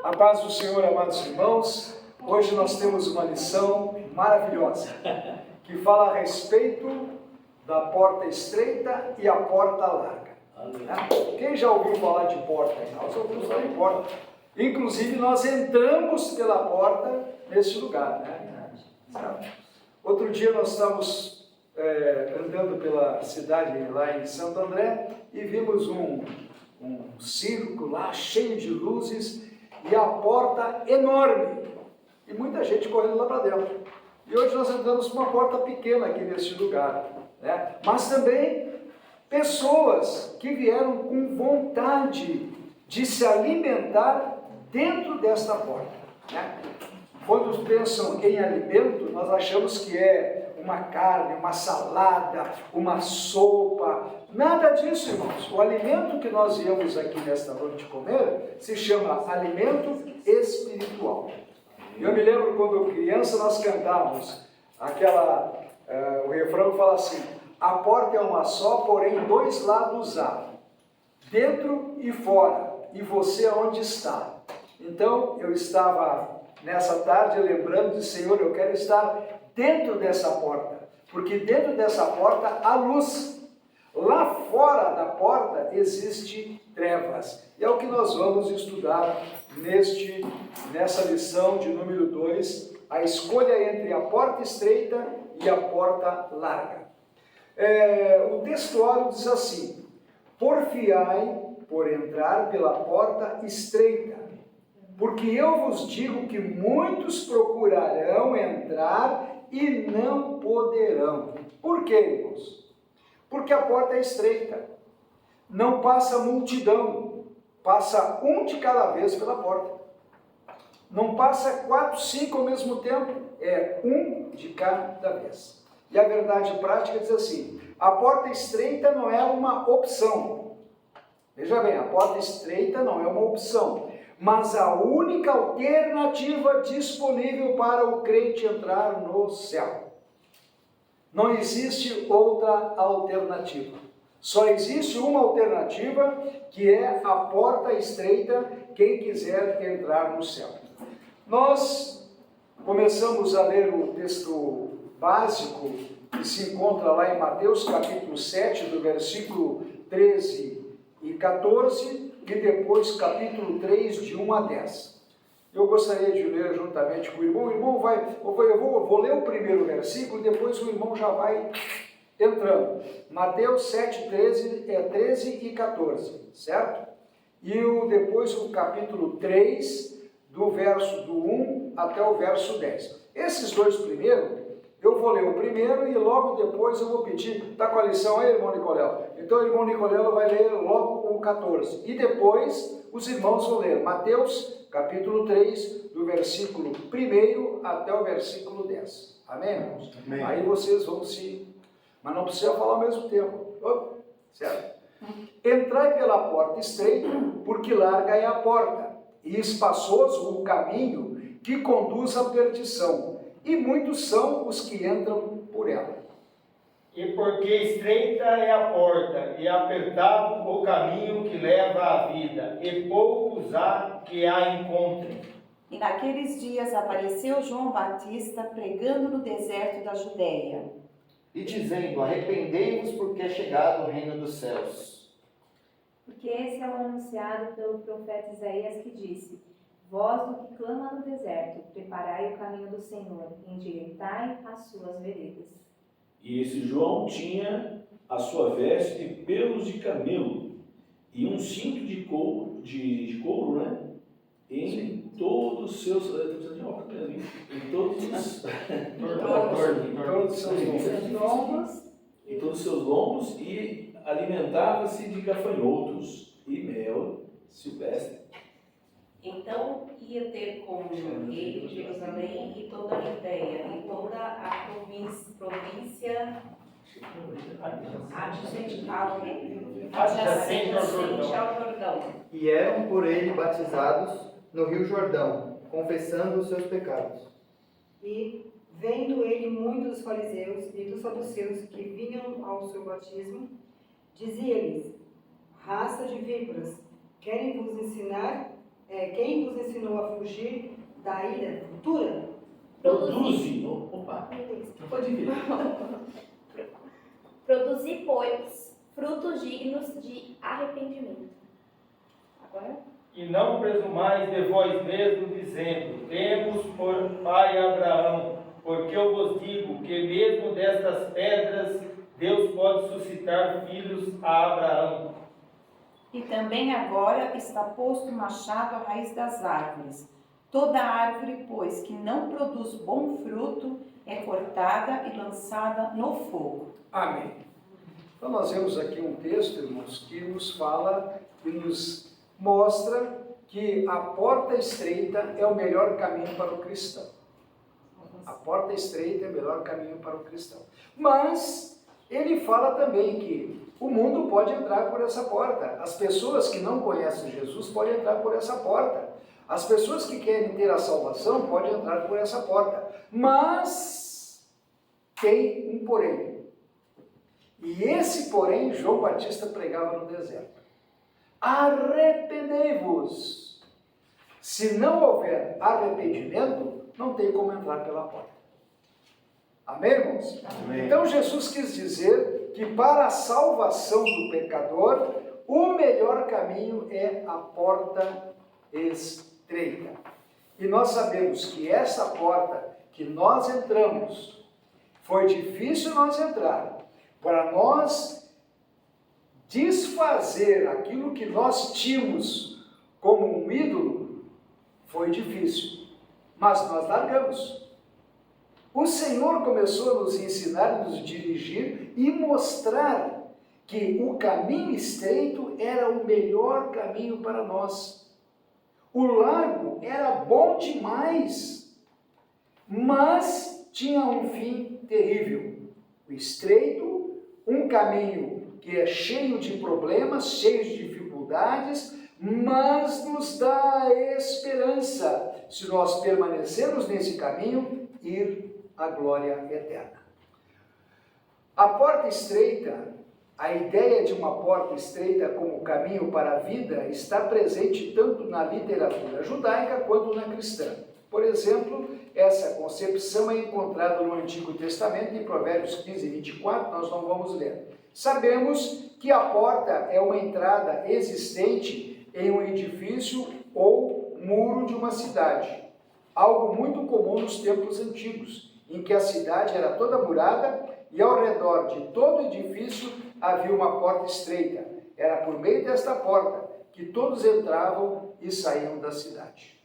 A paz do Senhor, amados irmãos. Hoje nós temos uma lição maravilhosa que fala a respeito da porta estreita e a porta larga. Quem já ouviu falar de porta? Nós ouvimos falar de porta. Inclusive nós entramos pela porta nesse lugar, né? Outro dia nós estávamos andando pela cidade lá em Santo André e vimos um circo lá cheio de luzes e a porta enorme e muita gente correndo lá para dentro. E hoje nós entramos por uma porta pequena aqui nesse lugar, né? Mas também pessoas que vieram com vontade de se alimentar dentro desta porta, né? Quando pensam em alimento, nós achamos que é uma carne, uma salada, uma sopa. Nada disso, irmãos. O alimento que nós viemos aqui nesta noite comer se chama alimento espiritual. Eu me lembro quando criança nós cantávamos o refrão fala assim: a porta é uma só, porém dois lados há, dentro e fora, e você onde está? Então eu estava nessa tarde lembrando de Senhor, eu quero estar dentro dessa porta, porque dentro dessa porta há luz. Lá fora da porta existe trevas. E é o que nós vamos estudar nessa lição de número 2, a escolha entre a porta estreita e a porta larga. O textuário diz assim: porfiai por entrar pela porta estreita, porque eu vos digo que muitos procurarão entrar e não poderão. Por quê, irmãos? Porque a porta é estreita, não passa multidão, passa um de cada vez pela porta. Não passa 4, 5 ao mesmo tempo, é um de cada vez. E a verdade prática diz assim: a porta estreita não é uma opção. Veja bem, a porta estreita não é uma opção, mas a única alternativa disponível para o crente entrar no céu. Não existe outra alternativa. Só existe uma alternativa, que é a porta estreita, quem quiser entrar no céu. Nós começamos a ler o texto básico que se encontra lá em Mateus capítulo 7, do versículo 13 e 14, e depois capítulo 3, de 1 a 10. Eu gostaria de ler juntamente com o irmão. O irmão eu vou ler o primeiro versículo e depois o irmão já vai entrando. Mateus 7, 13 e 14, certo? E depois o capítulo 3, do verso do 1 até o verso 10. Esses dois primeiros, eu vou ler o primeiro e logo depois eu vou pedir. Está com a lição aí, irmão Nicoléu? Então o irmão Nicoléu vai ler logo o 14. E depois os irmãos vão ler Mateus capítulo 3, do versículo 1 até o versículo 10. Amém, irmãos? Amém. Aí vocês vão mas não precisa falar ao mesmo tempo. Certo? Entrai pela porta estreita, porque larga é a porta, e espaçoso o caminho que conduz à perdição, e muitos são os que entram por ela. E porque estreita é a porta, e apertado o caminho que leva à vida, e poucos há que a encontrem. E naqueles dias apareceu João Batista pregando no deserto da Judéia, e dizendo: arrependei-vos, porque é chegado o reino dos céus. Porque esse é o anunciado pelo profeta Isaías, que disse: voz do que clama no deserto, preparai o caminho do Senhor, endireitai as suas veredas. E esse João tinha a sua veste de pelos de camelo e um cinto de couro, né? Em todos os seus lombos, e alimentava-se de gafanhotos e mel silvestre. Então ia ter com ele Jerusalém e toda a Judéia e toda a província adjacente ao Jordão. E eram por ele batizados no Rio Jordão, confessando os seus pecados. E, vendo ele muitos dos fariseus e dos saduceus que vinham ao seu batismo, dizia-lhes: raça de víboras, querem vos ensinar quem vos ensinou a fugir da ira futura? Produzi. Opa, pode vir. Produzi, pois, frutos dignos de arrependimento. Agora? E não presumais de vós mesmos, dizendo: temos por pai Abraão, porque eu vos digo que mesmo destas pedras Deus pode suscitar filhos a Abraão. E também agora está posto o machado à raiz das árvores. Toda árvore, pois, que não produz bom fruto, é cortada e lançada no fogo. Amém. Então nós vemos aqui um texto, irmãos, que nos fala e nos mostra que a porta estreita é o melhor caminho para o cristão. A porta estreita é o melhor caminho para o cristão. Mas ele fala também que o mundo pode entrar por essa porta. As pessoas que não conhecem Jesus podem entrar por essa porta. As pessoas que querem ter a salvação podem entrar por essa porta. Mas tem um porém. E esse porém João Batista pregava no deserto. Arrependei-vos. Se não houver arrependimento, não tem como entrar pela porta. Amém, irmãos? Amém. Então Jesus quis dizer que para a salvação do pecador, o melhor caminho é a porta estreita. E nós sabemos que essa porta que nós entramos, foi difícil nós entrar. Para nós desfazer aquilo que nós tínhamos como um ídolo, foi difícil. Mas nós largamos. O Senhor começou a nos ensinar, a nos dirigir e mostrar que o caminho estreito era o melhor caminho para nós. O largo era bom demais, mas tinha um fim terrível. O estreito, um caminho que é cheio de problemas, cheio de dificuldades, mas nos dá esperança, se nós permanecermos nesse caminho, ir à glória eterna. A porta estreita, a ideia de uma porta estreita como caminho para a vida está presente tanto na literatura judaica quanto na cristã. Por exemplo, essa concepção é encontrada no Antigo Testamento, em Provérbios 15 e 24, nós não vamos ler. Sabemos que a porta é uma entrada existente em um edifício ou muro de uma cidade, algo muito comum nos tempos antigos, em que a cidade era toda murada e ao redor de todo o edifício havia uma porta estreita. Era por meio desta porta que todos entravam e saíam da cidade.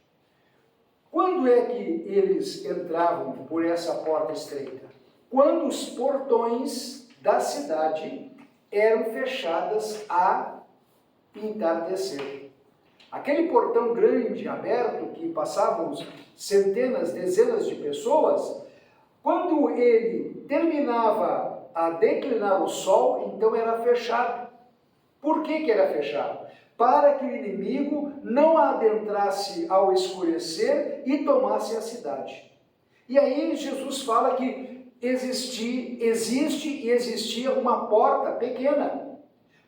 Quando é que eles entravam por essa porta estreita? Quando os portões da cidade eram fechadas a entardecer. Aquele portão grande, aberto, que passavam centenas, dezenas de pessoas, quando ele terminava a declinar o sol, então era fechado. Por que era fechado? Para que o inimigo não adentrasse ao escurecer e tomasse a cidade. E aí Jesus fala que existe e existia uma porta pequena.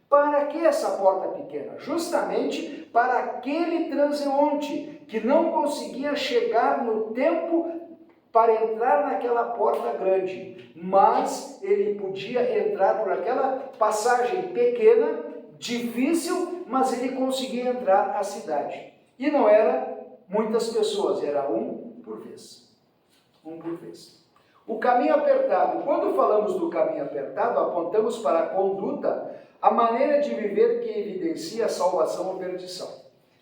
Para que essa porta pequena? Justamente para aquele transeunte que não conseguia chegar no tempo para entrar naquela porta grande, mas ele podia entrar por aquela passagem pequena, difícil, mas ele conseguia entrar à cidade. E não era muitas pessoas, era um por vez. Um por vez. O caminho apertado. Quando falamos do caminho apertado, apontamos para a conduta, a maneira de viver que evidencia a salvação ou perdição.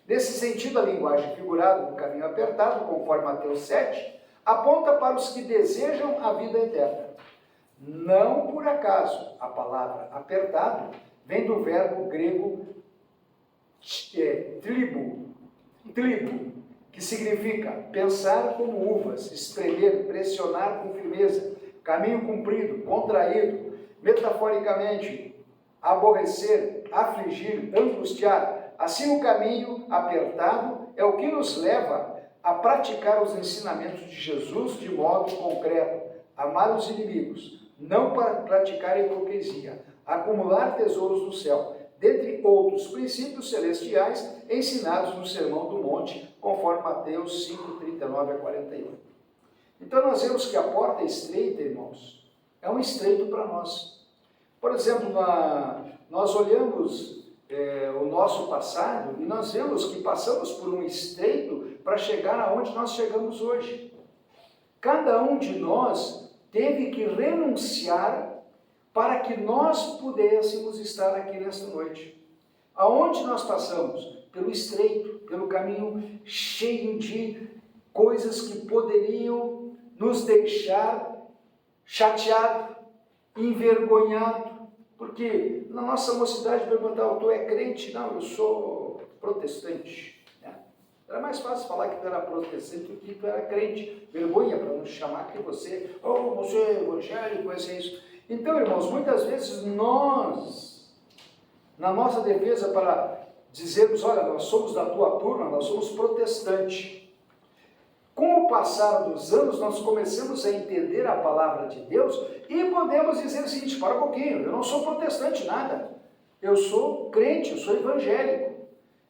Nesse sentido, a linguagem figurada do caminho apertado, conforme Mateus 7, aponta para os que desejam a vida eterna. Não por acaso, a palavra apertado vem do verbo grego tribo, que significa pensar como uvas, espremer, pressionar com firmeza, caminho comprido, contraído, metaforicamente, aborrecer, afligir, angustiar. Assim, o caminho apertado é o que nos leva a praticar os ensinamentos de Jesus de modo concreto, amar os inimigos, não para praticar hipocrisia, acumular tesouros no céu, dentre outros princípios celestiais ensinados no Sermão do Monte, conforme Mateus 5, 39 a 48. Então nós vemos que a porta estreita, irmãos, é um estreito para nós. Por exemplo, nós olhamos o nosso passado e nós vemos que passamos por um estreito para chegar aonde nós chegamos hoje. Cada um de nós teve que renunciar para que nós pudéssemos estar aqui nesta noite. Aonde nós passamos? Pelo estreito, pelo caminho cheio de coisas que poderiam nos deixar chateado, envergonhado, porque na nossa mocidade perguntavam, tu é crente? Não, eu sou protestante. Era mais fácil falar que tu era protestante do que tu era crente. Vergonha para não chamar que você, você é evangélico, você é isso. Então, irmãos, muitas vezes nós, na nossa defesa para dizermos, olha, nós somos da tua turma, nós somos protestantes. Com o passar dos anos, nós começamos a entender a palavra de Deus e podemos dizer o seguinte, para um pouquinho, eu não sou protestante nada, eu sou crente, eu sou evangélico.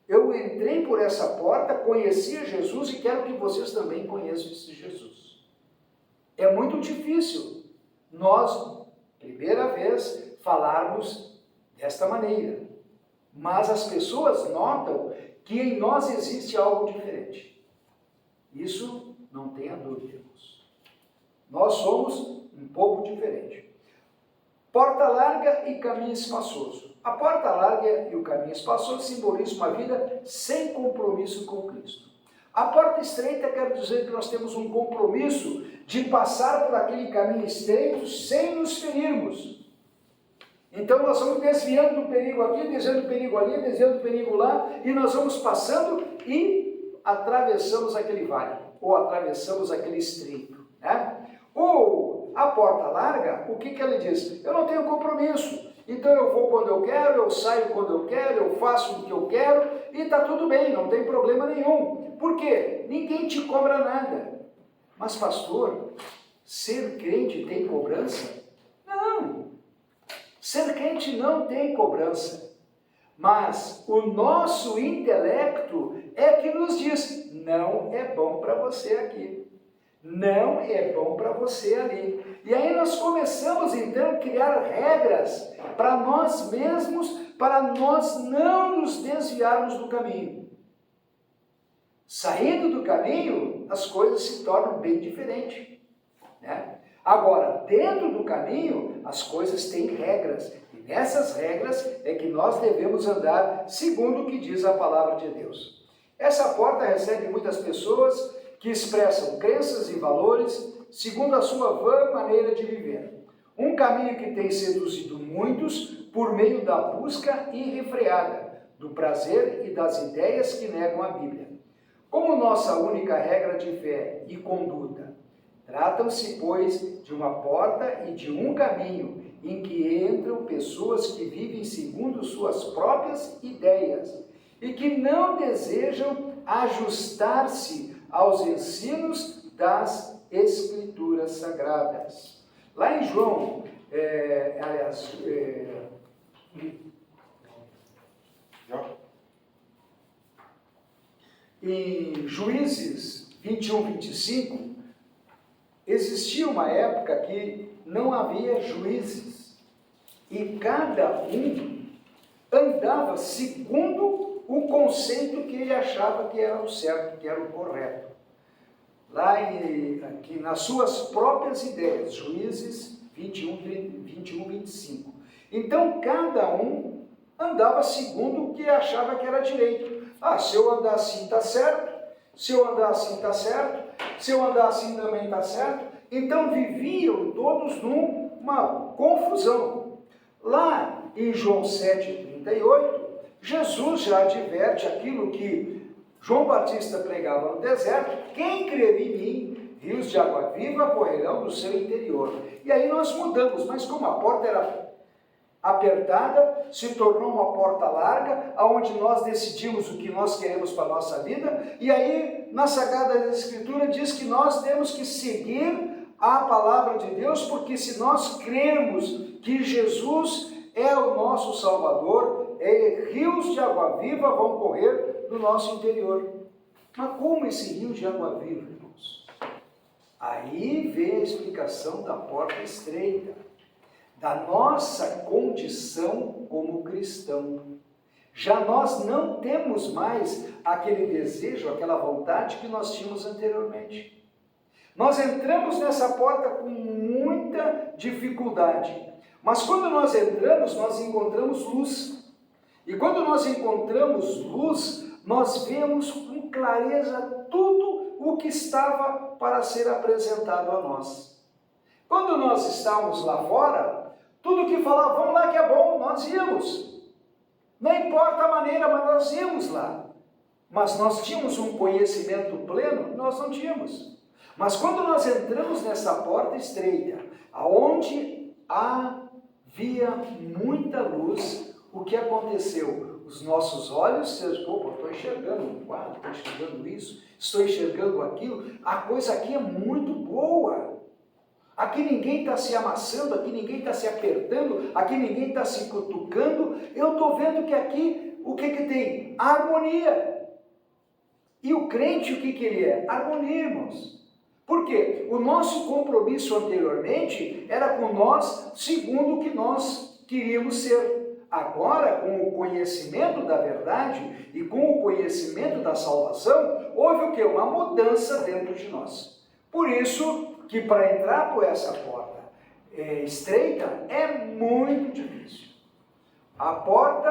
Eu entrei por essa porta, conheci Jesus e quero que vocês também conheçam esse Jesus. É muito difícil nós, primeira vez, falarmos desta maneira. Mas as pessoas notam que em nós existe algo diferente. Isso não tenha dúvida, irmãos. Nós somos um povo diferente. Porta larga e caminho espaçoso. A porta larga e o caminho espaçoso simbolizam uma vida sem compromisso com Cristo. A porta estreita quer dizer que nós temos um compromisso de passar por aquele caminho estreito sem nos ferirmos. Então nós vamos desviando do perigo aqui, desviando do perigo ali, desviando do perigo lá, e nós vamos passando e atravessamos aquele vale, ou atravessamos aquele estreito, né? Ou a porta larga, o que ela diz? Eu não tenho compromisso, então eu vou quando eu quero, eu saio quando eu quero, eu faço o que eu quero, e está tudo bem, não tem problema nenhum. Por quê? Ninguém te cobra nada. Mas pastor, ser crente tem cobrança? Não. Ser crente não tem cobrança, mas o nosso intelecto é que nos diz, não é bom para você aqui, não é bom para você ali. E aí nós começamos então a criar regras para nós mesmos, para nós não nos desviarmos do caminho. Saindo do caminho, as coisas se tornam bem diferentes, né? Agora, dentro do caminho, as coisas têm regras. E nessas regras é que nós devemos andar segundo o que diz a palavra de Deus. Essa porta recebe muitas pessoas que expressam crenças e valores segundo a sua vã maneira de viver. Um caminho que tem seduzido muitos por meio da busca irrefreada, do prazer e das ideias que negam a Bíblia. Como nossa única regra de fé e conduta, tratam-se, pois, de uma porta e de um caminho em que entram pessoas que vivem segundo suas próprias ideias e que não desejam ajustar-se aos ensinos das Escrituras Sagradas. Lá em João, em Juízes 21, 25, existia uma época que não havia juízes e cada um andava segundo o conceito que ele achava que era o certo, que era o correto. Lá aqui nas suas próprias ideias, Juízes 21, 25. Então cada um andava segundo o que achava que era direito. Se eu andar assim está certo, se eu andar assim está certo, se eu andar assim também está certo. Então viviam todos numa confusão. Lá em João 7,38, Jesus já adverte aquilo que João Batista pregava no deserto: quem crer em mim, rios de água viva correrão do seu interior. E aí nós mudamos, mas como a porta era apertada, se tornou uma porta larga, onde nós decidimos o que nós queremos para a nossa vida, e aí na Sagrada Escritura diz que nós temos que seguir a palavra de Deus, porque se nós cremos que Jesus é o nosso Salvador, rios de água viva vão correr no nosso interior. Mas como esse rio de água viva, irmãos? Aí vem a explicação da porta estreita, da nossa condição como cristão. Já nós não temos mais aquele desejo, aquela vontade que nós tínhamos anteriormente. Nós entramos nessa porta com muita dificuldade, mas quando nós entramos, nós encontramos luz. E quando nós encontramos luz, nós vemos com clareza tudo o que estava para ser apresentado a nós. Quando nós estávamos lá fora, tudo que falava, vamos lá que é bom, nós íamos. Não importa a maneira, mas nós íamos lá. Mas nós tínhamos um conhecimento pleno? Nós não tínhamos. Mas quando nós entramos nessa porta estreita, aonde havia muita luz, o que aconteceu? Os nossos olhos, estou enxergando um quadro, estou enxergando isso, estou enxergando aquilo, a coisa aqui é muito boa. Aqui ninguém está se amassando, aqui ninguém está se apertando, aqui ninguém está se cutucando. Eu estou vendo que aqui, o que tem? Harmonia. E o crente, o que ele é? Harmonia, irmãos. Por quê? O nosso compromisso anteriormente era com nós, segundo o que nós queríamos ser. Agora, com o conhecimento da verdade e com o conhecimento da salvação, houve o quê? Uma mudança dentro de nós. Por isso que para entrar por essa porta estreita é muito difícil. A porta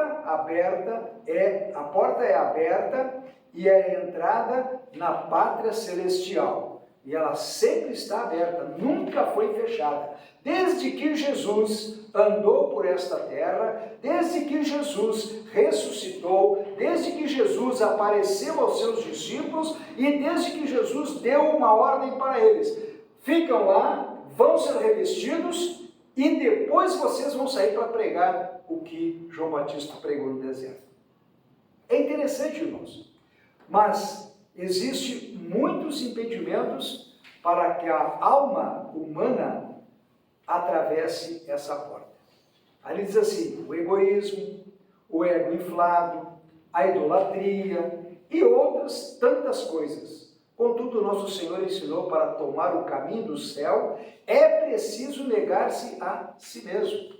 é aberta e é a entrada na pátria celestial. E ela sempre está aberta, nunca foi fechada. Desde que Jesus andou por esta terra, desde que Jesus ressuscitou, desde que Jesus apareceu aos seus discípulos e desde que Jesus deu uma ordem para eles. Ficam lá, vão ser revestidos e depois vocês vão sair para pregar o que João Batista pregou no deserto. É interessante, irmãos, mas existem muitos impedimentos para que a alma humana atravesse essa porta. Ali diz assim, o egoísmo, o ego inflado, a idolatria e outras tantas coisas. Contudo, nosso Senhor ensinou para tomar o caminho do céu, é preciso negar-se a si mesmo.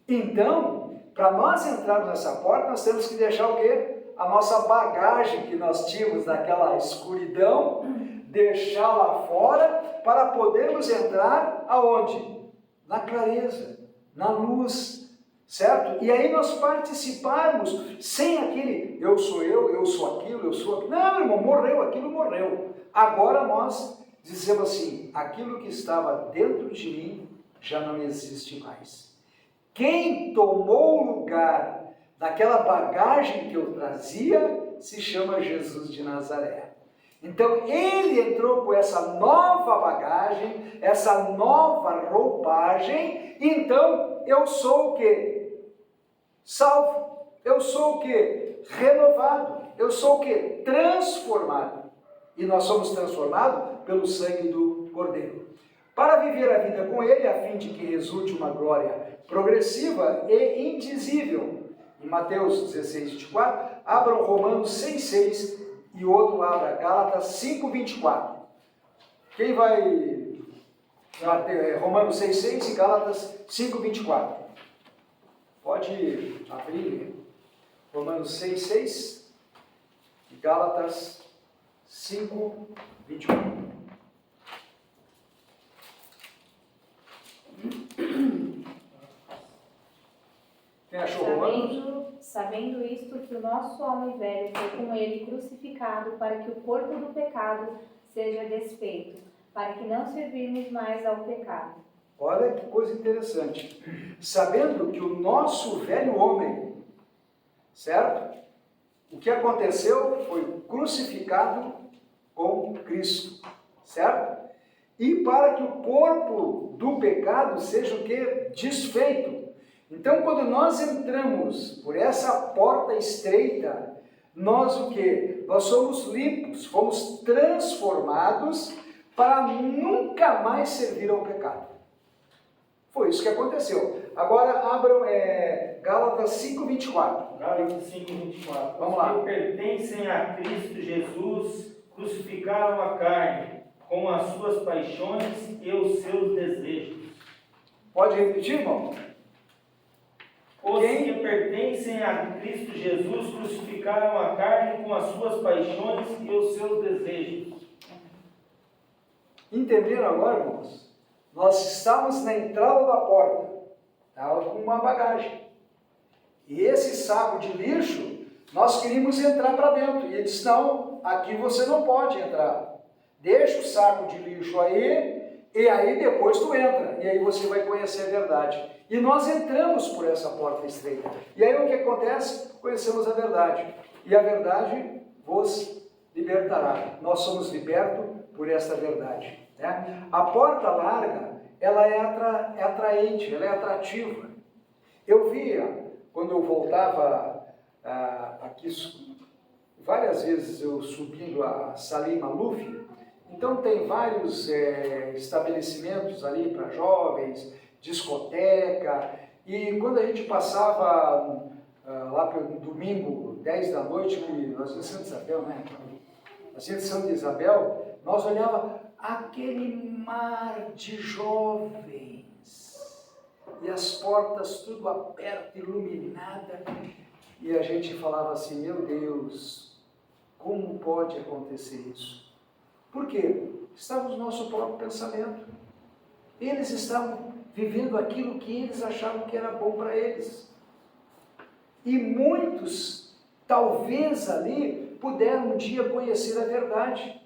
Então, para nós entrarmos nessa porta, nós temos que deixar o quê? A nossa bagagem que nós tínhamos naquela escuridão, deixar lá fora para podermos entrar aonde? Na clareza, na luz, certo? E aí nós participarmos sem aquele eu sou aquilo, eu sou aquilo. Não, irmão, morreu, aquilo morreu. Agora nós dizemos assim, aquilo que estava dentro de mim já não existe mais. Quem tomou o lugar daquela bagagem que eu trazia se chama Jesus de Nazaré. Então ele entrou com essa nova bagagem, essa nova roupagem, então eu sou o quê? Salvo. Eu sou o quê? Renovado. Eu sou o quê? Transformado. E nós somos transformados pelo sangue do Cordeiro. Para viver a vida com ele, a fim de que resulte uma glória progressiva e indizível. Em Mateus 16, 24, abram Romanos 6, 6 e outro abra Gálatas 5, 24. Quem vai? Romanos 6, 6 e Gálatas 5, 24. Pode abrir Romanos 6, 6 e Gálatas 5, 24. Quem achou Romanos? Sabendo isto, que o nosso homem velho foi com ele crucificado, para que o corpo do pecado seja desfeito, para que não servirmos mais ao pecado. Olha que coisa interessante. Sabendo que o nosso velho homem, certo? O que aconteceu foi crucificado com Cristo, certo? E para que o corpo do pecado seja o quê? Desfeito. Então, quando nós entramos por essa porta estreita, nós o quê? Nós somos limpos, fomos transformados para nunca mais servir ao pecado. Foi isso que aconteceu. Agora abram Gálatas 5:24. Gálatas 5:24. Vamos lá. Os que pertencem a Cristo Jesus crucificaram a carne com as suas paixões e os seus desejos. Pode repetir, irmão? Os Quem? que pertencem a Cristo Jesus crucificaram a carne com as suas paixões e os seus desejos. Entenderam agora, irmãos? Nós estávamos na entrada da porta, estava com uma bagagem. E esse saco de lixo, nós queríamos entrar para dentro. E ele disse, não, aqui você não pode entrar. Deixa o saco de lixo aí, e aí depois tu entra. E aí você vai conhecer a verdade. E nós entramos por essa porta estreita. E aí o que acontece? Conhecemos a verdade. E a verdade vos libertará. Nós somos libertos por essa verdade. Né? A porta larga, ela é atraente, ela é atrativa. Eu via, quando eu voltava aqui, várias vezes eu subindo a Salim Maluf, então tem vários estabelecimentos ali para jovens, discoteca, e quando a gente passava lá pelo domingo, 10 da noite, nós em Santa Isabel, né? Nós em Santa Isabel, nós olhava aquele mar de jovens, e as portas tudo abertas, iluminadas, e a gente falava assim, meu Deus, como pode acontecer isso? Por quê? Estava no nosso próprio pensamento. Eles estavam vivendo aquilo que eles achavam que era bom para eles. E muitos, talvez ali, puderam um dia conhecer a verdade.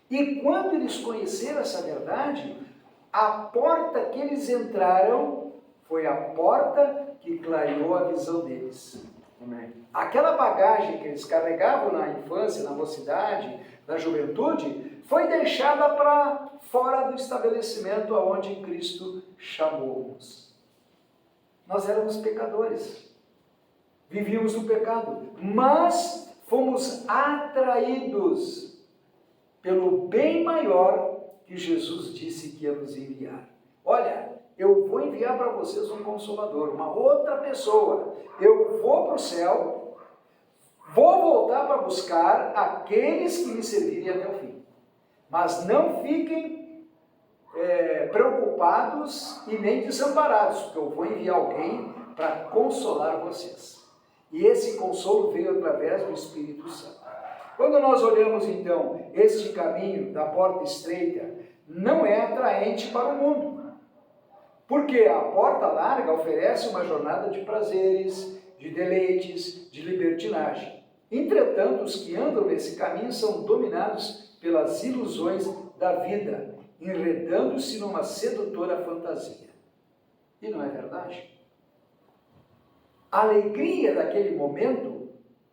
E quando eles conheceram essa verdade, a porta que eles entraram foi a porta que clareou a visão deles. Amém. Aquela bagagem que eles carregavam na infância, na mocidade, na juventude, foi deixada para fora do estabelecimento aonde Cristo chamou-nos. Nós éramos pecadores, vivíamos no pecado, mas fomos atraídos pelo bem maior que Jesus disse que ia nos enviar. Olha, eu vou enviar para vocês um Consolador, uma outra pessoa. Eu vou para o céu, vou voltar para buscar aqueles que me servirem até o fim. Mas não fiquem preocupados e nem desamparados, porque eu vou enviar alguém para consolar vocês. E esse consolo veio através do Espírito Santo. Quando nós olhamos então este caminho da porta estreita, não é atraente para o mundo. Porque a porta larga oferece uma jornada de prazeres, de deleites, de libertinagem. Entretanto, os que andam nesse caminho são dominados pelas ilusões da vida, enredando-se numa sedutora fantasia. E não é verdade? A alegria daquele momento,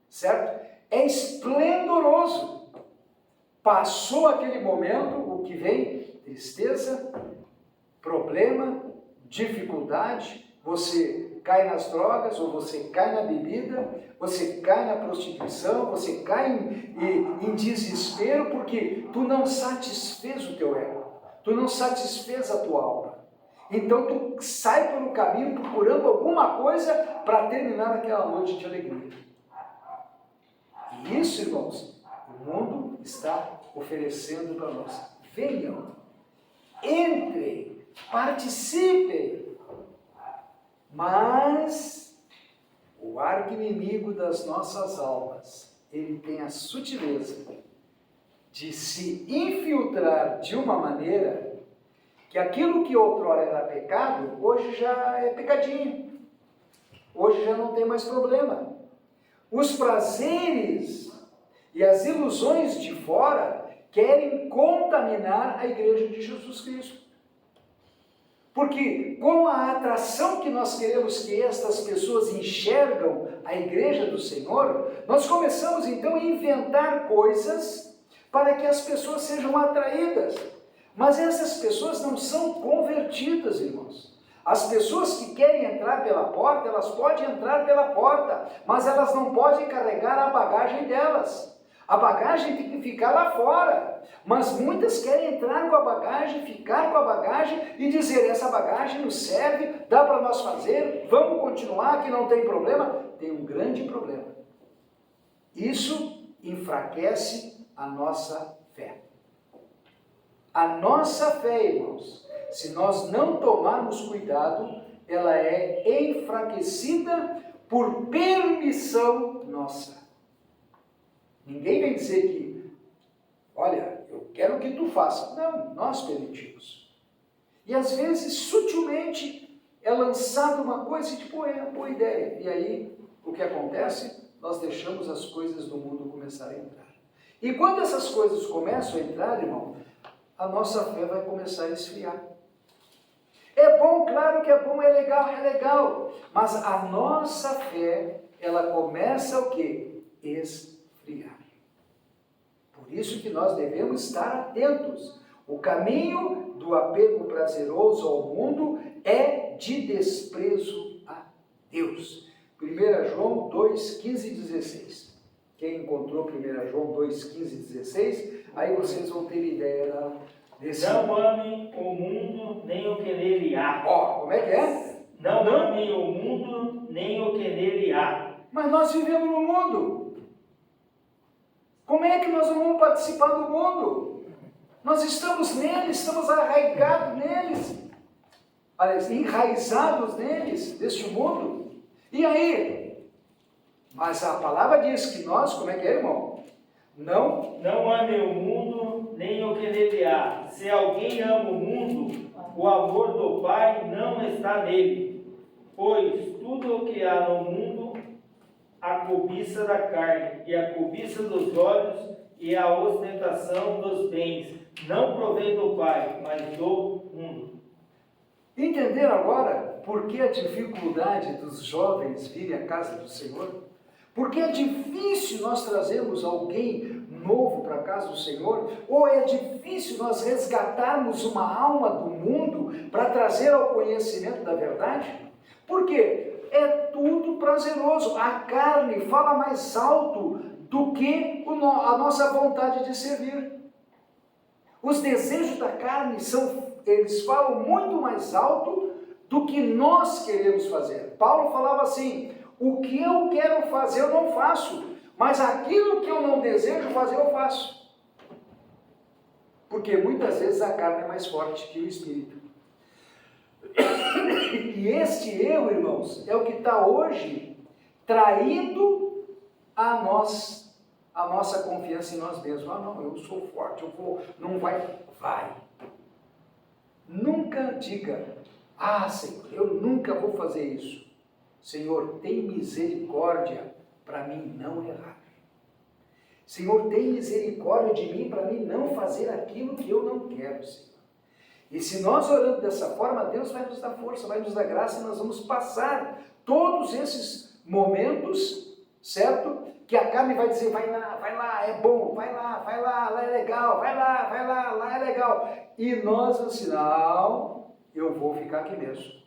certo? É esplendoroso. Passou aquele momento, o que vem? Tristeza, problema, dificuldade, você cai nas drogas, ou você cai na bebida, você cai na prostituição, você cai em desespero, porque tu não satisfez o teu ego, tu não satisfez a tua alma. Então tu sai pelo caminho procurando alguma coisa para terminar aquela noite de alegria. E isso, irmãos, o mundo está oferecendo para nós. Venham, entrem, participem. Mas o arqui-inimigo das nossas almas, ele tem a sutileza de se infiltrar de uma maneira que aquilo que outrora era pecado, hoje já é pecadinho. Hoje já não tem mais problema. Os prazeres e as ilusões de fora querem contaminar a igreja de Jesus Cristo. Porque com a atração que nós queremos que estas pessoas enxergam a igreja do Senhor, nós começamos então a inventar coisas para que as pessoas sejam atraídas. Mas essas pessoas não são convertidas, irmãos. As pessoas que querem entrar pela porta, elas podem entrar pela porta, mas elas não podem carregar a bagagem delas. A bagagem tem que ficar lá fora. Mas muitas querem entrar com a bagagem, ficar com a bagagem e dizer, essa bagagem nos serve, dá para nós fazer, vamos continuar, que não tem problema. Tem um grande problema. Isso enfraquece a nossa fé. A nossa fé, irmãos, se nós não tomarmos cuidado, ela é enfraquecida por permissão nossa. Ninguém vem dizer que, olha, eu quero que tu faça. Não, nós permitimos. E às vezes, sutilmente, é lançada uma coisa e tipo, é uma boa ideia. E aí, o que acontece? Nós deixamos as coisas do mundo começar a entrar. E quando essas coisas começam a entrar, irmão, a nossa fé vai começar a esfriar. É bom, claro que é bom, é legal. Mas a nossa fé, ela começa o quê? Esfriar. Por isso que nós devemos estar atentos. O caminho do apego prazeroso ao mundo é de desprezo a Deus. 1 João 2, 15 e 16. Quem encontrou 1 João 2, 15 e 16, aí vocês vão ter ideia desse... Não amem o mundo, nem o que nele há. Ó, como é que é? Não amem o mundo, nem o que nele há. Mas nós vivemos no mundo. Como é que nós não vamos participar do mundo? Nós estamos neles, estamos arraigados neles. Aliás, enraizados neles, deste mundo. E aí? Mas a palavra diz que nós, como é que é, irmão? Não amem o mundo, nem o que nele há. Se alguém ama o mundo, o amor do Pai não está nele. Pois tudo o que há no mundo, a cobiça da carne, e a cobiça dos olhos, e a ostentação dos bens, não provém do Pai, mas do mundo. Entenderam agora por que a dificuldade dos jovens virem à casa do Senhor? Porque é difícil nós trazermos alguém novo para a casa do Senhor? Ou é difícil nós resgatarmos uma alma do mundo para trazer ao conhecimento da verdade? Por quê? É tudo prazeroso. A carne fala mais alto do que a nossa vontade de servir. Os desejos da carne eles falam muito mais alto do que nós queremos fazer. Paulo falava assim, o que eu quero fazer eu não faço, mas aquilo que eu não desejo fazer eu faço. Porque muitas vezes a carne é mais forte que o espírito. E este erro, irmãos, é o que está hoje traído a nossa confiança em nós mesmos. Ah, não, eu sou forte, eu vou, não vai. Nunca diga, Senhor, eu nunca vou fazer isso. Senhor, tem misericórdia para mim não errar. Senhor, tem misericórdia de mim para mim não fazer aquilo que eu não quero, Senhor. E se nós oramos dessa forma, Deus vai nos dar força, vai nos dar graça e nós vamos passar todos esses momentos, certo? Que a carne vai dizer, vai lá, é bom, vai lá é legal, vai lá é legal. E nós vamos dizer, não, eu vou ficar aqui mesmo.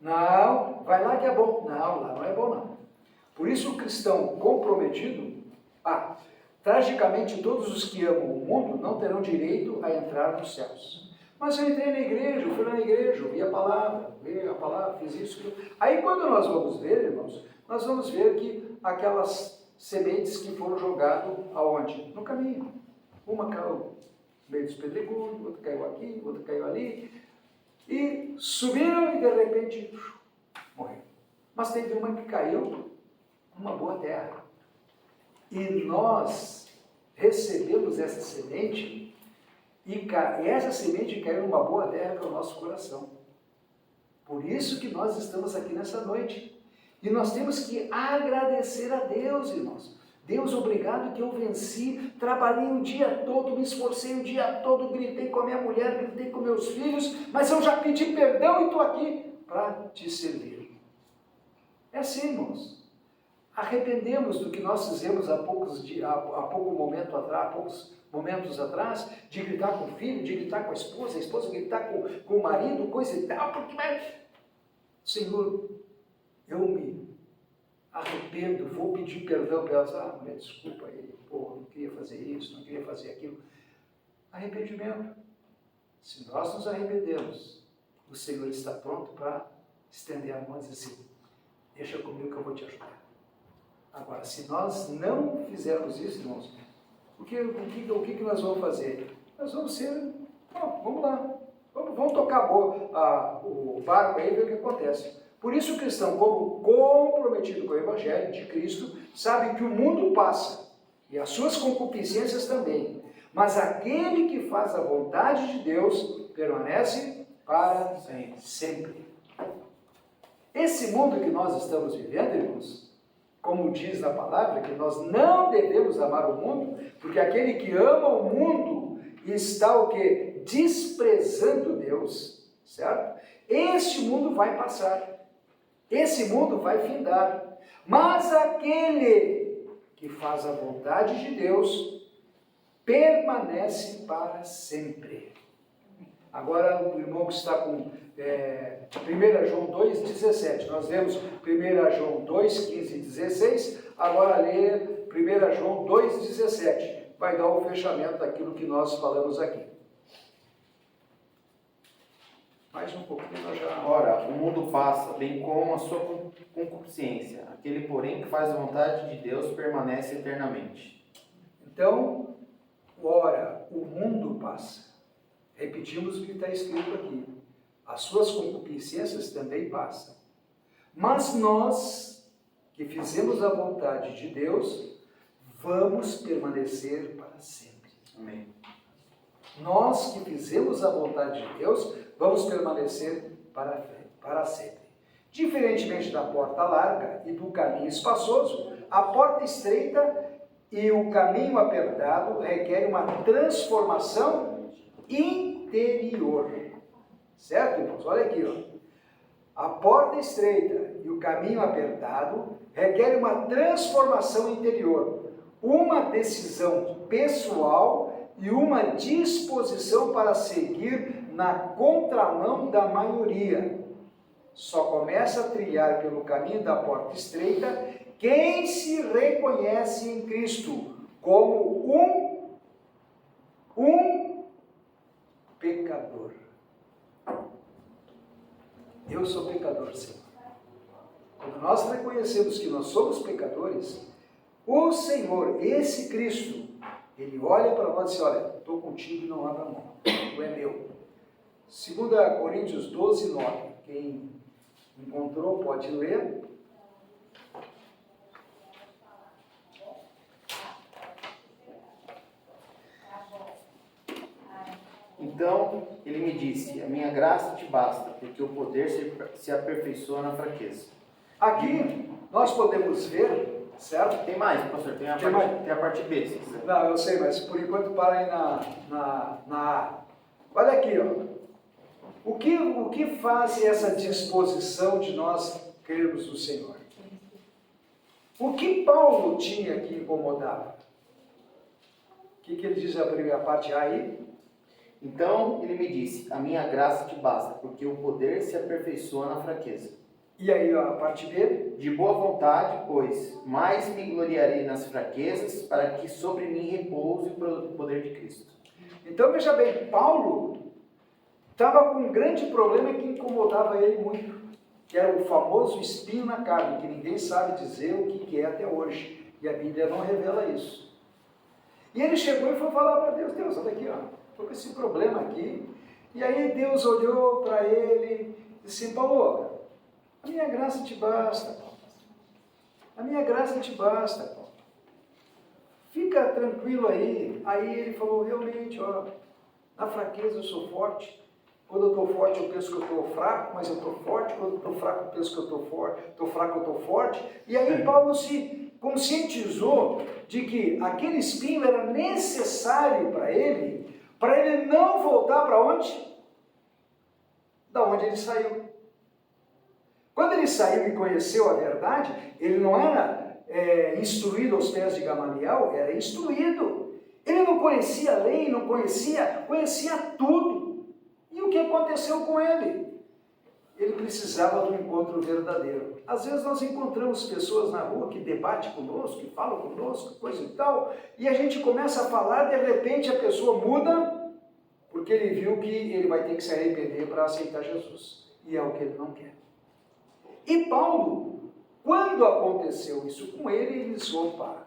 Não, vai lá que é bom. Não, lá não é bom não. Por isso o cristão comprometido, tragicamente todos os que amam o mundo não terão direito a entrar nos céus. Mas eu entrei na igreja, eu fui na igreja, ouvi a palavra, fiz isso. Aí quando nós vamos ver, irmãos, nós vamos ver que aquelas sementes que foram jogadas aonde? No caminho. Uma caiu no meio dos pedregulhos, outra caiu aqui, outra caiu ali. E subiram e de repente morreram. Mas teve uma que caiu numa boa terra. E nós recebemos essa semente e essa semente caiu numa boa terra que é o nosso coração. Por isso que nós estamos aqui nessa noite. E nós temos que agradecer a Deus, irmãos. Deus, obrigado que eu venci, trabalhei o dia todo, me esforcei o dia todo, gritei com a minha mulher, gritei com meus filhos, mas eu já pedi perdão e estou aqui para te servir. É assim, irmãos. Arrependemos do que nós fizemos há poucos momentos atrás, de gritar com o filho, de gritar com a esposa gritar com o marido, coisa e tal, porque Senhor, eu me arrependo, vou pedir perdão para elas, me desculpa aí, pô, não queria fazer isso, não queria fazer aquilo. Arrependimento. Se nós nos arrependemos, o Senhor está pronto para estender a mão e dizer assim, deixa comigo que eu vou te ajudar. Agora, se nós não fizermos isso, irmãos, o que nós vamos fazer? Nós vamos ser, vamos lá, vamos tocar o barco aí e ver o que acontece. Por isso o cristão, como comprometido com o Evangelho de Cristo, sabe que o mundo passa, e as suas concupiscências também, mas aquele que faz a vontade de Deus permanece para sempre. Esse mundo que nós estamos vivendo, irmãos, como diz na palavra, que nós não devemos amar o mundo, porque aquele que ama o mundo está o quê? Desprezando Deus, certo? Este mundo vai passar, esse mundo vai findar, mas aquele que faz a vontade de Deus permanece para sempre. Agora o irmão que está com 1 João 2,17, nós lemos 1 João 2, 15 e 16, agora lê 1 João 2,17, vai dar o fechamento daquilo que nós falamos aqui. Mais um pouquinho nós já... Ora, o mundo passa, bem como a sua concupiscência. Aquele, porém, que faz a vontade de Deus permanece eternamente. Então, ora, o mundo passa. Repetimos o que está escrito aqui. As suas concupiscências também passam. Mas nós, que fizemos a vontade de Deus, vamos permanecer para sempre. Amém. Nós que fizemos a vontade de Deus, vamos permanecer para sempre. Diferentemente da porta larga e do caminho espaçoso, a porta estreita e o caminho apertado requerem uma transformação interior. Certo, irmãos? Olha aqui, ó. A porta estreita e o caminho apertado requerem uma transformação interior, uma decisão pessoal e uma disposição para seguir na contramão da maioria. Só começa a trilhar pelo caminho da porta estreita quem se reconhece em Cristo como um pecador. Eu sou pecador, Senhor. Quando nós reconhecemos que nós somos pecadores, o Senhor, esse Cristo, Ele olha para nós e diz, olha, estou contigo e não abra mão, tu é meu. 2 Coríntios 12, 9. Quem encontrou pode ler. Então ele me disse, a minha graça te basta, porque o poder se aperfeiçoa na fraqueza. Aqui nós podemos ver, certo? Tem mais, pastor, tem a parte B. Se quiser. Não, eu sei, mas por enquanto para aí na A. Olha aqui, ó. O que faz essa disposição de nós crermos no Senhor? O que Paulo tinha que incomodava? O que ele diz na primeira parte A aí? Então ele me disse, a minha graça te basta, porque o poder se aperfeiçoa na fraqueza. E aí ó, a parte B? De boa vontade, pois, mais me gloriarei nas fraquezas, para que sobre mim repouse o poder de Cristo. Então veja bem, Paulo estava com um grande problema que incomodava ele muito, que era o famoso espinho na carne, que ninguém sabe dizer o que é até hoje, e a Bíblia não revela isso. E ele chegou e foi falar para Deus, Deus, olha aqui, ó, estou com esse problema aqui. E aí Deus olhou para ele e disse assim, Paulo, a minha graça te basta, Paulo. A minha graça te basta, Paulo. Fica tranquilo aí. Aí ele falou, realmente, ó, na fraqueza eu sou forte. Quando eu estou forte, eu penso que eu estou fraco, mas eu estou forte. Quando eu estou fraco, eu penso que eu estou forte. Estou fraco, eu estou forte. E aí Paulo se conscientizou de que aquele espinho era necessário para ele não voltar para onde? Da onde ele saiu. Quando ele saiu e conheceu a verdade, ele não era instruído aos pés de Gamaliel, era instruído. Ele não conhecia a lei, conhecia tudo. E o que aconteceu com ele? ele precisava de um encontro verdadeiro. Às vezes nós encontramos pessoas na rua que debatem conosco, que falam conosco, coisa e tal, e a gente começa a falar, de repente a pessoa muda, porque ele viu que ele vai ter que se arrepender para aceitar Jesus. E é o que ele não quer. E Paulo, quando aconteceu isso com ele, ele disse, opa,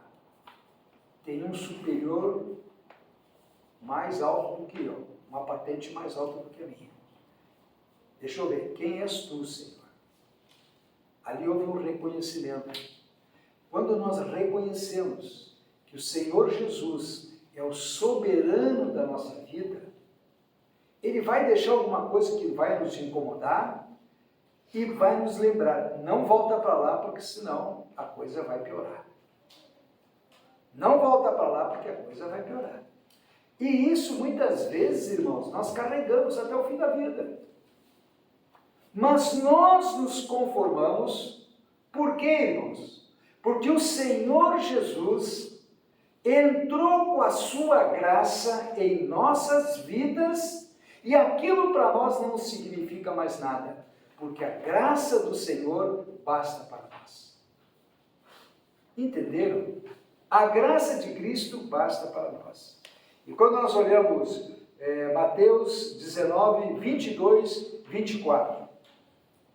tem um superior mais alto do que eu, uma patente mais alta do que a minha. Deixa eu ver, quem és tu, Senhor? Ali houve um reconhecimento. Quando nós reconhecemos que o Senhor Jesus é o soberano da nossa vida, Ele vai deixar alguma coisa que vai nos incomodar e vai nos lembrar, não volta para lá, porque senão a coisa vai piorar. Não volta para lá, porque a coisa vai piorar. E isso, muitas vezes, irmãos, nós carregamos até o fim da vida. Mas nós nos conformamos, por quê, irmãos? Porque o Senhor Jesus entrou com a sua graça em nossas vidas e aquilo para nós não significa mais nada, porque a graça do Senhor basta para nós. Entenderam? A graça de Cristo basta para nós. E quando nós olhamos Mateus 19, 22, 24,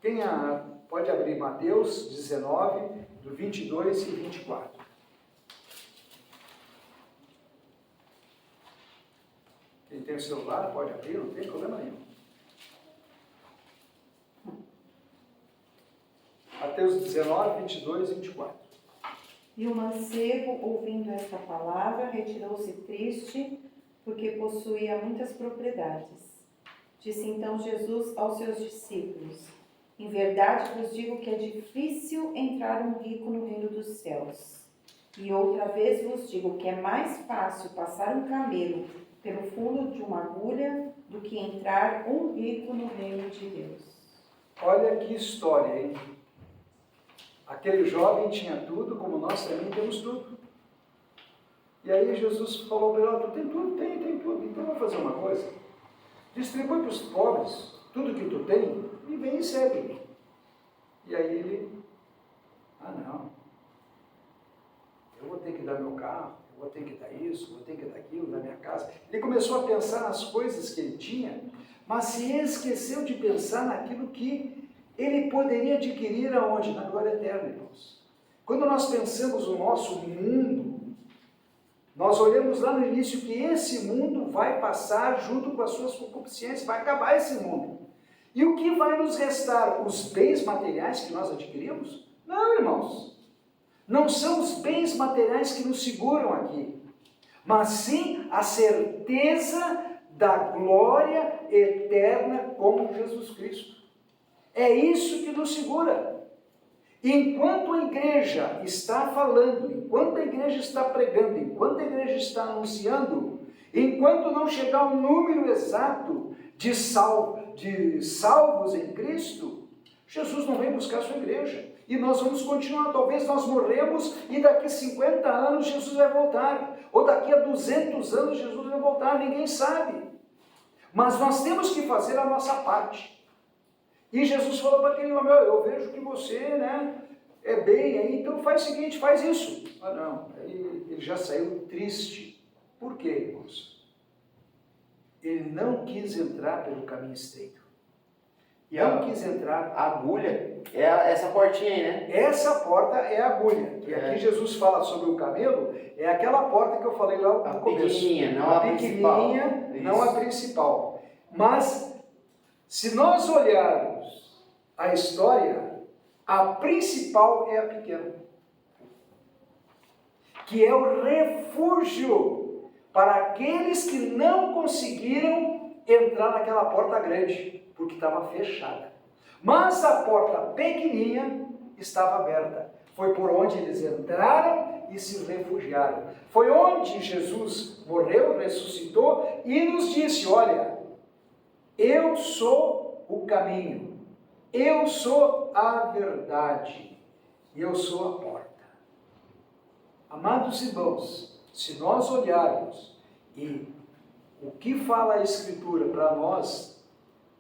quem pode abrir Mateus 19, do 22 e 24. Quem tem o celular pode abrir, não tem problema nenhum. Mateus 19, 22 e 24. E o mancebo, ouvindo esta palavra, retirou-se triste, porque possuía muitas propriedades. Disse então Jesus aos seus discípulos: em verdade vos digo que é difícil entrar um rico no reino dos céus. E outra vez vos digo que é mais fácil passar um camelo pelo fundo de uma agulha do que entrar um rico no reino de Deus. Olha que história, hein? Aquele jovem tinha tudo, como nós também temos tudo. E aí Jesus falou para ele: tu tem tudo? Tem tudo. Então vou fazer uma coisa. Distribui para os pobres tudo que tu tem e vem e segue. E aí ele: não. Eu vou ter que dar meu carro, eu vou ter que dar isso, vou ter que dar aquilo, da minha casa. Ele começou a pensar nas coisas que ele tinha, mas se esqueceu de pensar naquilo que ele poderia adquirir aonde? Na glória eterna, irmãos. Quando nós pensamos no nosso mundo, nós olhamos lá no início que esse mundo vai passar junto com as suas concupiscências, vai acabar esse mundo. E o que vai nos restar? Os bens materiais que nós adquirimos? Não, irmãos. Não são os bens materiais que nos seguram aqui, mas sim a certeza da glória eterna com Jesus Cristo. É isso que nos segura. Enquanto a igreja está falando, enquanto a igreja está pregando, enquanto a igreja está anunciando, enquanto não chegar um número exato de salvos em Cristo, Jesus não vem buscar a sua igreja. E nós vamos continuar. Talvez nós morremos e daqui 50 anos Jesus vai voltar. Ou daqui a 200 anos Jesus vai voltar. Ninguém sabe. Mas nós temos que fazer a nossa parte. E Jesus falou para aquele homem: eu vejo que você, é bem aí, então faz o seguinte, faz isso. Não, aí ele já saiu triste. Por quê, irmãos? Ele não quis entrar pelo caminho estreito. E não quis entrar. A agulha é essa portinha aí, né? Essa porta é a agulha. E aqui Jesus fala sobre o camelo, é aquela porta que eu falei lá no começo. Pequenininha, não a principal. Não a principal. Mas, se nós olharmos a história, a principal é a pequena, que é o refúgio para aqueles que não conseguiram entrar naquela porta grande, porque estava fechada. Mas a porta pequenininha estava aberta. Foi por onde eles entraram e se refugiaram. Foi onde Jesus morreu, ressuscitou e nos disse: olha, eu sou o caminho, eu sou a verdade e eu sou a porta. Amados irmãos, se nós olharmos e o que fala a Escritura para nós,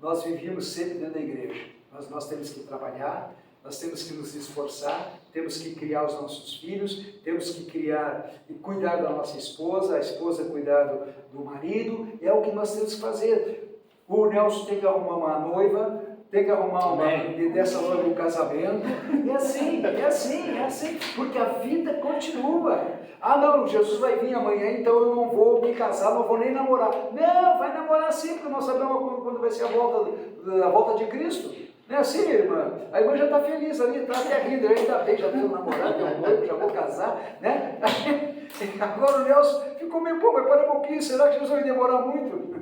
nós vivíamos sempre dentro da igreja. mas nós temos que trabalhar, nós temos que nos esforçar, temos que criar os nossos filhos, temos que criar e cuidar da nossa esposa, a esposa cuidar do marido, é o que nós temos que fazer. O Nelson tem que arrumar uma noiva, tem que arrumar dessa noiva um casamento, é assim, porque a vida continua. Ah não, Jesus vai vir amanhã, então eu não vou me casar, não vou nem namorar. Não, vai namorar sim, porque nós sabemos quando vai ser a volta de Cristo. Não é assim, minha irmã? A irmã já está feliz ali, está até rindo, eu ainda bem, já tenho namorado, tenho noivo, já vou casar, né? Agora o Nelson ficou meio, mas para um pouquinho, será que Jesus vai demorar muito?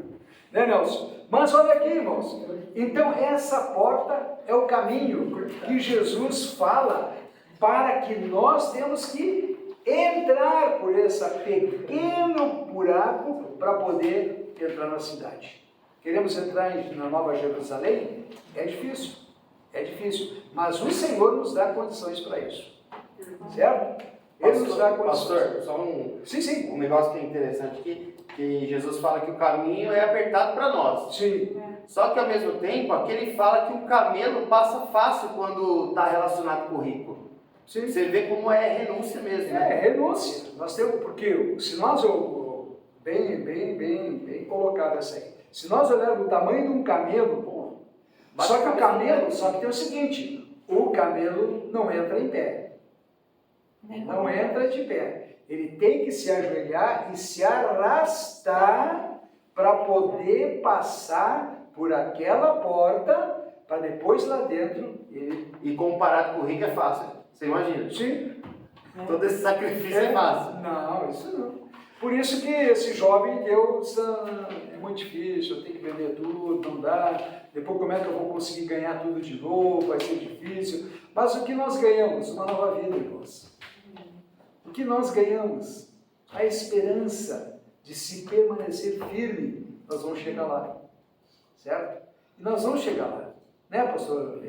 Né, Nelson? Mas olha aqui, irmãos, então essa porta é o caminho que Jesus fala para que nós temos que entrar por esse pequeno buraco para poder entrar na cidade. Queremos entrar na Nova Jerusalém? É difícil, mas o Senhor nos dá condições para isso, certo? Ele nos dá condições. Pastor, só Sim. um negócio que é interessante aqui, que Jesus fala que o caminho é apertado para nós. Sim. Só que ao mesmo tempo, aqui ele fala que o camelo passa fácil quando está relacionado com o rico. Sim. Você vê como é renúncia mesmo, né? É renúncia. Nós temos, porque se nós, bem colocado essa aí, se nós olharmos o tamanho de um camelo, só que tem o seguinte, o camelo não entra em pé. Não entra de pé. Ele tem que se ajoelhar e se arrastar para poder passar por aquela porta, para depois lá dentro ele... E comparado com o rico é fácil. Você imagina? Sim. Todo esse sacrifício é fácil. Não, isso não. Por isso que esse jovem Deus é muito difícil, eu tenho que vender tudo, não dá. Depois como é que eu vou conseguir ganhar tudo de novo? Vai ser difícil. Mas o que nós ganhamos? Uma nova vida, irmãos. O que nós ganhamos? A esperança de se permanecer firme. Nós vamos chegar lá. Certo? E nós vamos chegar lá. Né, pastor?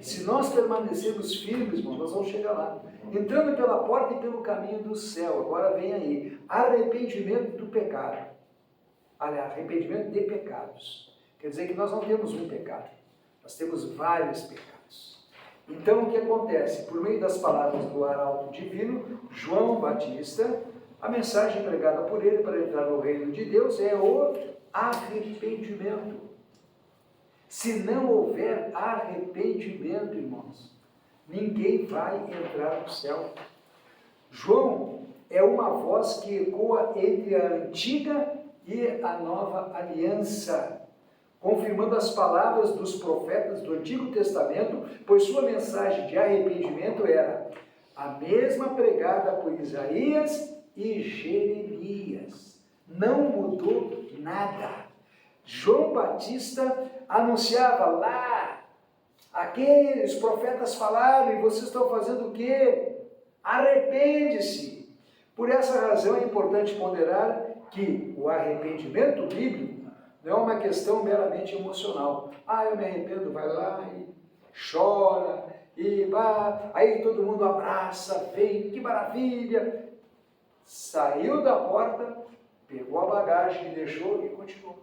Se nós permanecermos firmes, irmão, nós vamos chegar lá. Entrando pela porta e pelo caminho do céu. Agora vem aí. Arrependimento do pecado. Aliás, arrependimento de pecados. Quer dizer que nós não temos um pecado. Nós temos vários pecados. Então, o que acontece? Por meio das palavras do arauto divino, João Batista, a mensagem pregada por ele para entrar no reino de Deus é o arrependimento. Se não houver arrependimento, irmãos, ninguém vai entrar no céu. João é uma voz que ecoa entre a antiga e a nova aliança, confirmando as palavras dos profetas do Antigo Testamento, pois sua mensagem de arrependimento era a mesma pregada por Isaías e Jeremias. Não mudou nada. João Batista anunciava lá, aqueles profetas falaram, e vocês estão fazendo o quê? Arrepende-se. Por essa razão é importante ponderar que o arrependimento bíblico não é uma questão meramente emocional. Ah, eu me arrependo, vai lá e chora, e vai, aí todo mundo abraça, vem, que maravilha. Saiu da porta, pegou a bagagem que deixou e continuou.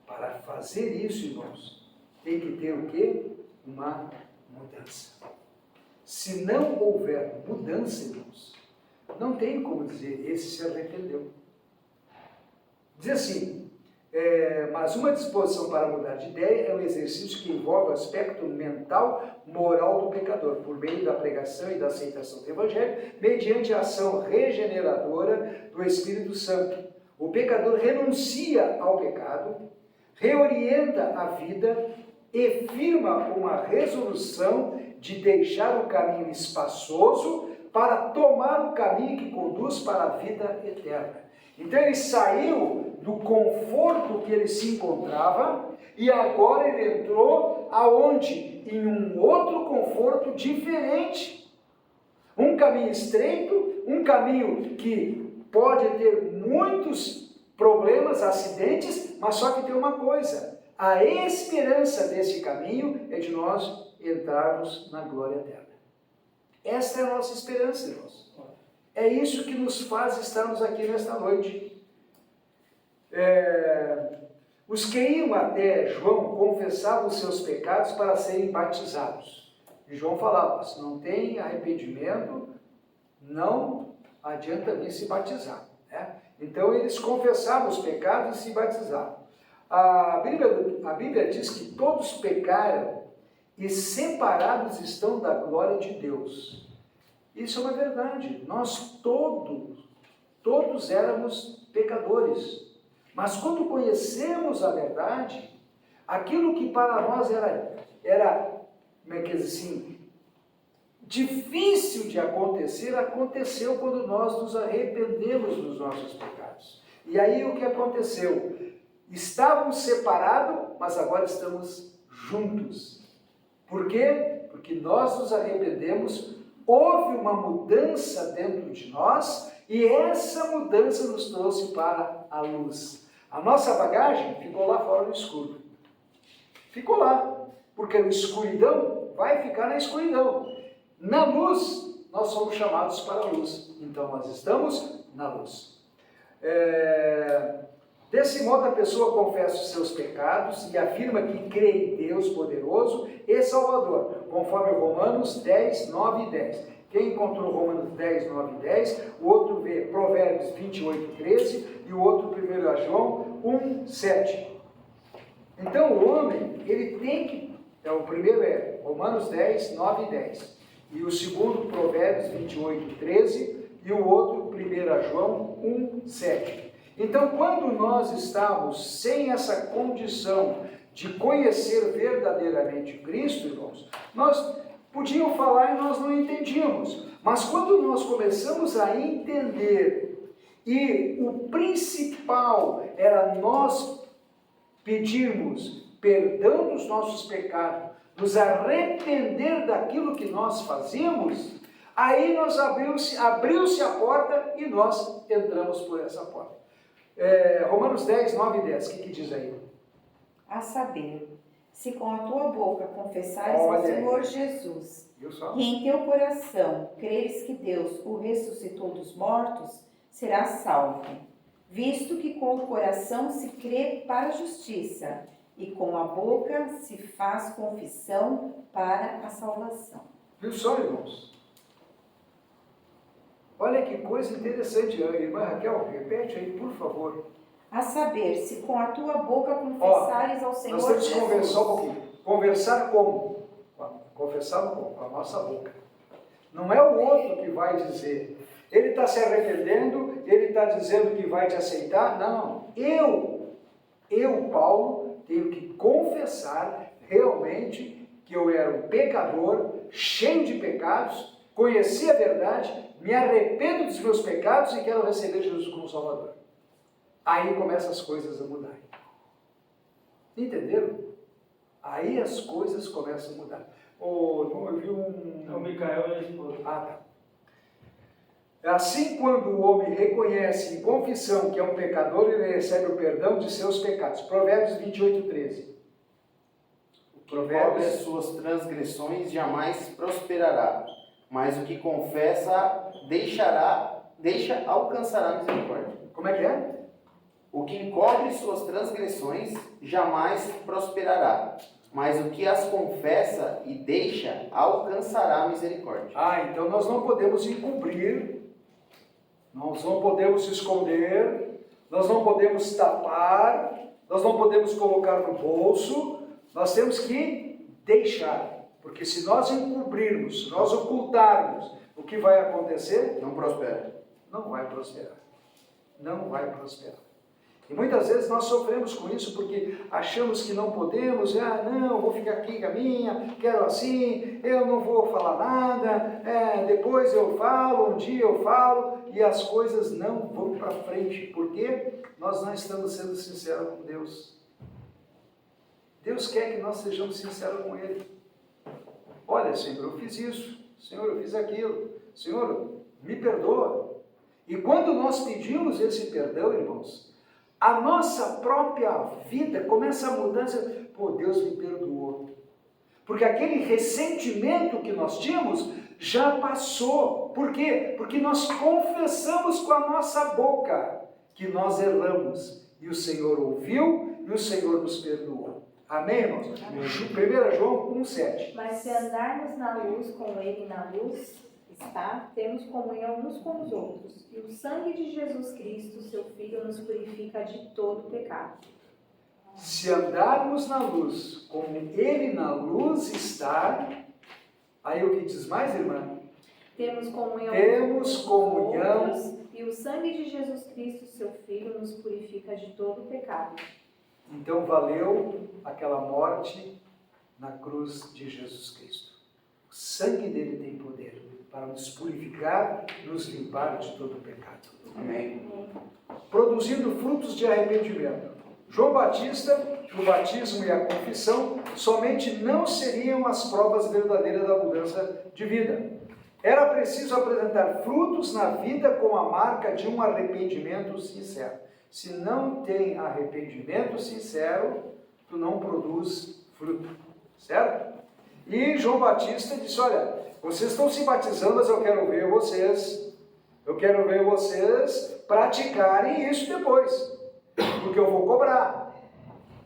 Para fazer isso, irmãos, tem que ter o quê? Uma mudança. Se não houver mudança, irmãos, não tem como dizer, esse se arrependeu. Diz assim, mas uma disposição para mudar de ideia é um exercício que envolve o aspecto mental, moral do pecador, por meio da pregação e da aceitação do Evangelho, mediante a ação regeneradora do Espírito Santo. O pecador renuncia ao pecado, reorienta a vida e firma uma resolução de deixar o caminho espaçoso para tomar o caminho que conduz para a vida eterna. Então ele saiu do conforto que ele se encontrava e agora ele entrou aonde? Em um outro conforto diferente. Um caminho estreito, um caminho que pode ter muitos problemas, acidentes, mas só que tem uma coisa, a esperança desse caminho é de nós entrarmos na glória eterna. Esta é a nossa esperança, irmãos. É isso que nos faz estarmos aqui nesta noite. Os que iam até João confessavam os seus pecados para serem batizados. E João falava, se não tem arrependimento, não adianta vir se batizar. Né? Então eles confessavam os pecados e se batizavam. A Bíblia diz que todos pecaram e separados estão da glória de Deus. Isso é uma verdade. Nós todos éramos pecadores. Mas quando conhecemos a verdade, aquilo que para nós era como é que diz assim, difícil de acontecer, aconteceu quando nós nos arrependemos dos nossos pecados. E aí o que aconteceu? Estávamos separados, mas agora estamos juntos. Por quê? Porque nós nos arrependemos, houve uma mudança dentro de nós e essa mudança nos trouxe para a luz. A nossa bagagem ficou lá fora no escuro. Ficou lá, porque a escuridão vai ficar na escuridão. Na luz, nós somos chamados para a luz. Então, nós estamos na luz. Desse modo, a pessoa confessa os seus pecados e afirma que crê em Deus poderoso e Salvador, conforme Romanos 10, 9 e 10. Quem encontrou Romanos 10, 9 e 10, o outro vê Provérbios 28, 13 e o outro 1 João 1, 7. Então, o homem, ele tem que... Então, o primeiro é Romanos 10, 9 e 10. E o segundo, Provérbios 28, 13 e o outro 1 João 1, 7. Então, quando nós estamos sem essa condição de conhecer verdadeiramente Cristo, irmãos, nós podíamos falar e nós não entendíamos. Mas quando nós começamos a entender, e o principal era nós pedirmos perdão dos nossos pecados, nos arrepender daquilo que nós fazíamos, aí nós abriu-se a porta e nós entramos por essa porta. Romanos 10, 9 e 10, o que diz aí? A saber, se com a tua boca confessares ao Senhor Jesus e em teu coração creres que Deus o ressuscitou dos mortos, serás salvo. Visto que com o coração se crê para a justiça e com a boca se faz confissão para a salvação. Viu só, irmãos? Olha que coisa interessante, irmã Raquel, repete aí, por favor. A saber, se com a tua boca confessares ao Senhor Jesus... Nós temos que Jesus. conversar um pouquinho. Conversar como? Confessar como? Com a nossa boca. Não é o outro que vai dizer. Ele está se arrependendo, ele está dizendo que vai te aceitar. Não. Eu, Paulo, tenho que confessar realmente que eu era um pecador, cheio de pecados, conheci a verdade, me arrependo dos meus pecados e quero receber Jesus como Salvador. Aí começam as coisas a mudar. Entenderam? Aí as coisas começam a mudar. Eu vi O Micael é a esposa. tá. Assim, quando o homem reconhece em confissão que é um pecador, ele recebe o perdão de seus pecados. Provérbios 28, 13. Cobre as suas transgressões jamais prosperará, mas o que confessa alcançará misericórdia. Como é que é? O que encobre suas transgressões jamais prosperará, mas o que as confessa e deixa alcançará misericórdia. Então nós não podemos encobrir, nós não podemos esconder, nós não podemos tapar, nós não podemos colocar no bolso, nós temos que deixar, porque se nós encobrirmos, se nós ocultarmos, o que vai acontecer? Não prospera. Não vai prosperar. Não vai prosperar. E muitas vezes nós sofremos com isso porque achamos que não podemos, não, vou ficar aqui com a minha, quero assim, eu não vou falar nada, depois eu falo, um dia eu falo, e as coisas não vão para frente, porque nós não estamos sendo sinceros com Deus. Deus quer que nós sejamos sinceros com Ele. Olha, Senhor, eu fiz isso, Senhor, eu fiz aquilo, Senhor, me perdoa. E quando nós pedimos esse perdão, irmãos, a nossa própria vida começa a mudar. Deus me perdoou. Porque aquele ressentimento que nós tínhamos já passou. Por quê? Porque nós confessamos com a nossa boca que nós erramos. E o Senhor ouviu e o Senhor nos perdoou. Amém, irmãos? 1 João 1,7. Mas se andarmos na luz, como Ele na luz está, temos comunhão uns com os outros. E o sangue de Jesus Cristo, seu Filho, nos purifica de todo pecado. Se andarmos na luz, como Ele na luz está, aí o que diz mais, irmã? Temos comunhão Temos uns com comunhão. os outros, e o sangue de Jesus Cristo, seu Filho, nos purifica de todo pecado. Então valeu aquela morte na cruz de Jesus Cristo. O sangue dele tem poder para nos purificar, nos limpar de todo o pecado. Amém. Produzindo frutos de arrependimento. João Batista, o batismo e a confissão somente não seriam as provas verdadeiras da mudança de vida. Era preciso apresentar frutos na vida com a marca de um arrependimento sincero. Se não tem arrependimento sincero, tu não produz fruto, certo? E João Batista disse, olha, vocês estão se batizando, mas eu quero ver vocês praticarem isso depois, porque eu vou cobrar.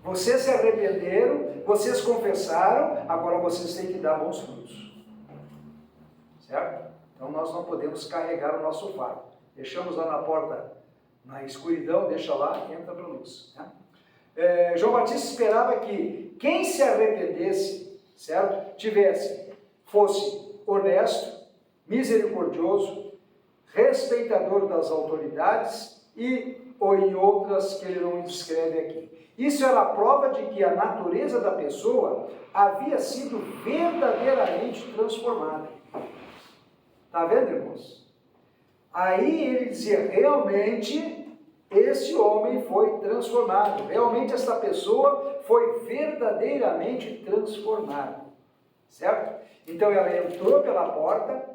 Vocês se arrependeram, vocês confessaram, agora vocês têm que dar bons frutos, certo? Então nós não podemos carregar o nosso fardo. Deixamos lá na porta, na escuridão, deixa lá e entra para a luz. Né? João Batista esperava que quem se arrependesse, certo, fosse honesto, misericordioso, respeitador das autoridades ou em outras que ele não descreve aqui. Isso era a prova de que a natureza da pessoa havia sido verdadeiramente transformada. Está vendo, irmãos? Aí ele dizia, realmente, este homem foi transformado. Realmente, esta pessoa foi verdadeiramente transformada. Certo? Então, ela entrou pela porta,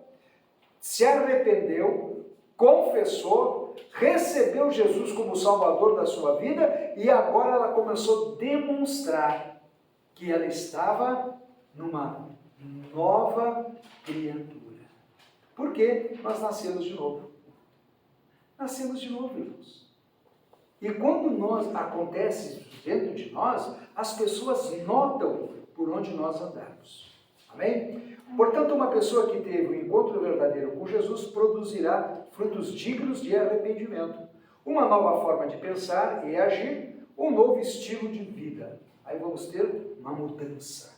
se arrependeu, confessou, recebeu Jesus como Salvador da sua vida e agora ela começou a demonstrar que ela estava numa nova criatura. Por quê? Nós nascemos de novo. Nascemos de novo, irmãos. E quando acontece dentro de nós, as pessoas notam por onde nós andamos. Amém? Portanto, uma pessoa que teve um encontro verdadeiro com Jesus produzirá frutos dignos de arrependimento, uma nova forma de pensar e agir, um novo estilo de vida. Aí vamos ter uma mudança.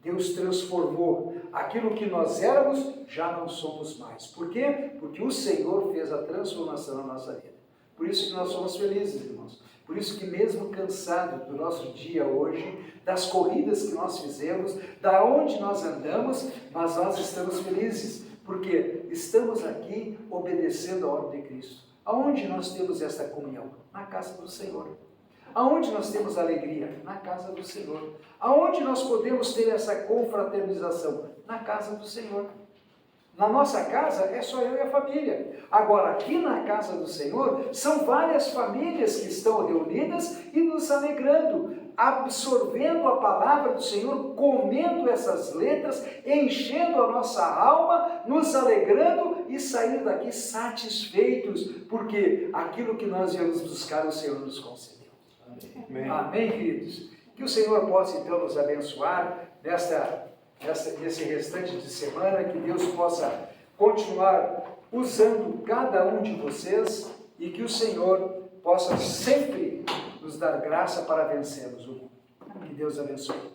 Deus transformou aquilo que nós éramos, já não somos mais. Por quê? Porque o Senhor fez a transformação na nossa vida. Por isso que nós somos felizes, irmãos. Por isso que mesmo cansado do nosso dia hoje, das corridas que nós fizemos, da onde nós andamos, mas nós estamos felizes, porque estamos aqui obedecendo a ordem de Cristo. Aonde nós temos esta comunhão? Na casa do Senhor. Aonde nós temos alegria? Na casa do Senhor. Aonde nós podemos ter essa confraternização? Na casa do Senhor. Na nossa casa é só eu e a família. Agora, aqui na casa do Senhor, são várias famílias que estão reunidas e nos alegrando, absorvendo a palavra do Senhor, comendo essas letras, enchendo a nossa alma, nos alegrando e saindo daqui satisfeitos, porque aquilo que nós viemos buscar, o Senhor nos concedeu. Amém. Amém, queridos? Que o Senhor possa então nos abençoar nesse restante de semana, que Deus possa continuar usando cada um de vocês e que o Senhor possa sempre nos dar graça para vencermos o mundo. Que Deus abençoe.